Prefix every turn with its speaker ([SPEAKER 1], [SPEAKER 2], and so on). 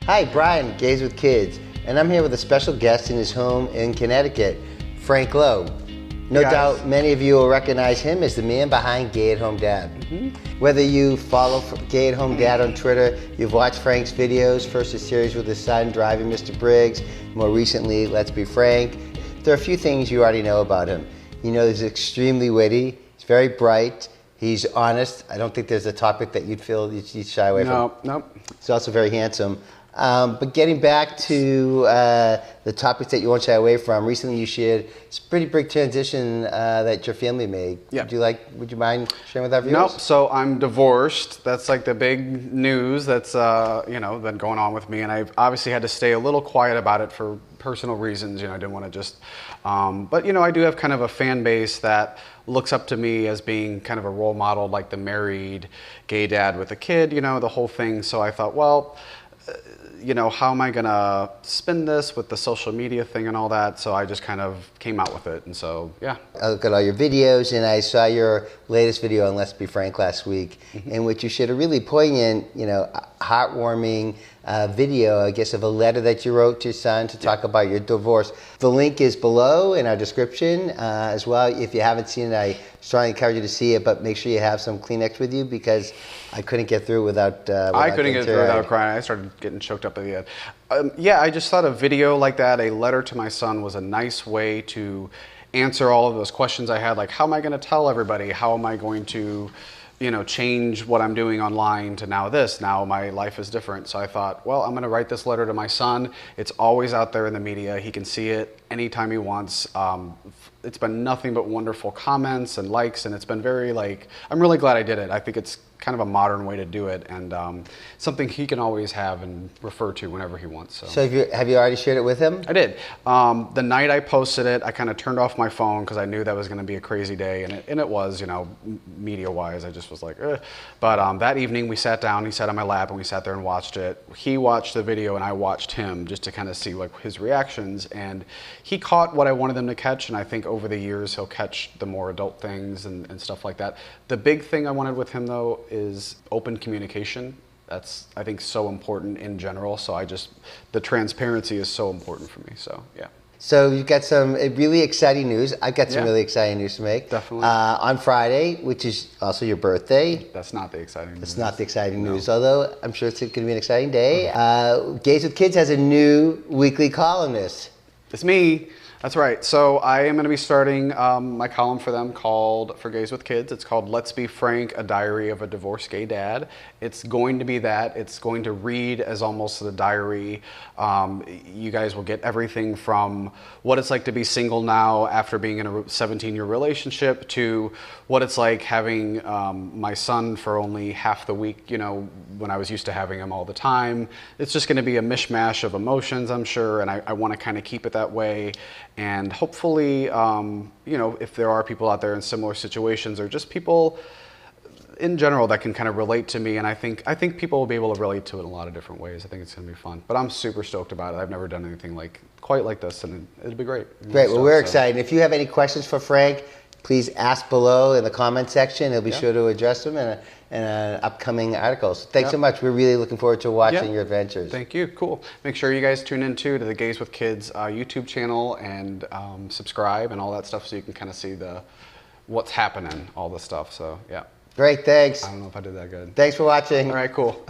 [SPEAKER 1] Hi, Brian, Gays with Kids, and I'm here with a special guest in his home in Connecticut, Frank Lowe. No doubt many of you will recognize him as the man behind Gay at Home Dad. Whether you follow Gay at Home Dad on Twitter, you've watched Frank's videos, first a series with his son driving Mr. Briggs, more recently, Let's Be Frank. There are a few things you already know about him. You know he's extremely witty, he's very bright, he's honest. I don't think there's a topic that you'd feel you'd shy away from.
[SPEAKER 2] Nope.
[SPEAKER 1] He's also very handsome. But getting back to the topics that you won't shy away from, recently you shared this pretty big transition that your family made.
[SPEAKER 2] Yeah.
[SPEAKER 1] Would you mind sharing with our viewers?
[SPEAKER 2] Nope. So I'm divorced. That's like the big news that's been going on with me, and I've obviously had to stay a little quiet about it for personal reasons. I didn't want to just. But I do have kind of a fan base that looks up to me as being kind of a role model, like the married gay dad with a kid. The whole thing. So I thought, well. How am I going to spin this with the social media thing and all that? So I just kind of came out with it. And so, yeah. I
[SPEAKER 1] looked at all your videos, and I saw your latest video on Let's Be Frank last week, in which you shared a really poignant, heartwarming video, I guess, of a letter that you wrote to your son to talk about your divorce. The link is below in our description as well. If you haven't seen it, I strongly encourage you to see it, but make sure you have some Kleenex with you, because I couldn't get through without
[SPEAKER 2] I couldn't get through without crying. I started getting choked up at the end. I just thought a video like that, a letter to my son, was a nice way to answer all of those questions I had, like how am I going to tell everybody? How am I going to change what I'm doing online to now my life is different. So I thought, well, I'm going to write this letter to my son. It's always out there in the media. He can see it anytime he wants. It's been nothing but wonderful comments and likes, and it's been very I'm really glad I did it. I think it's kind of a modern way to do it, and something he can always have and refer to whenever he wants.
[SPEAKER 1] So have you already shared it with him?
[SPEAKER 2] I did. The night I posted it, I kind of turned off my phone because I knew that was going to be a crazy day, and it was, media-wise. I just was like, ugh. But that evening we sat down, he sat on my lap, and we sat there and watched it. He watched the video, and I watched him just to kind of see his reactions, and he caught what I wanted him to catch, and I think over the years he'll catch the more adult things and stuff like that. The big thing I wanted with him, though, is open communication. That's, I think, so important in general. So the transparency is so important for me. So, yeah.
[SPEAKER 1] So you've got some really exciting news. I've got some really exciting news to make.
[SPEAKER 2] Definitely.
[SPEAKER 1] On Friday, which is also your birthday.
[SPEAKER 2] That's not the exciting news.
[SPEAKER 1] It's not the exciting news, although I'm sure it's going to be an exciting day. Gays with Kids has a new weekly columnist.
[SPEAKER 2] It's me. That's right. So I am going to be starting my column for them for Gays with Kids. It's called Let's Be Frank, a Diary of a Divorced Gay Dad. It's going to be that. It's going to read as almost a diary. You guys will get everything from what it's like to be single now after being in a 17-year relationship to what it's like having my son for only half the week, when I was used to having him all the time. It's just going to be a mishmash of emotions, I'm sure, and I want to kind of keep it that way. And hopefully, if there are people out there in similar situations, or just people in general that can kind of relate to me, and I think people will be able to relate to it in a lot of different ways. I think it's going to be fun. But I'm super stoked about it. I've never done anything quite like this, and it'll be great.
[SPEAKER 1] Great. Well, we're excited. If you have any questions for Frank, please ask below in the comment section. He'll be sure to address them in an upcoming article. So thanks so much. We're really looking forward to watching your adventures.
[SPEAKER 2] Thank you. Cool. Make sure you guys tune in to the Gays with Kids YouTube channel and subscribe and all that stuff, so you can kind of see what's happening, all the stuff. So yeah.
[SPEAKER 1] Great. Thanks.
[SPEAKER 2] I don't know if I did that good.
[SPEAKER 1] Thanks for watching.
[SPEAKER 2] All right. Cool.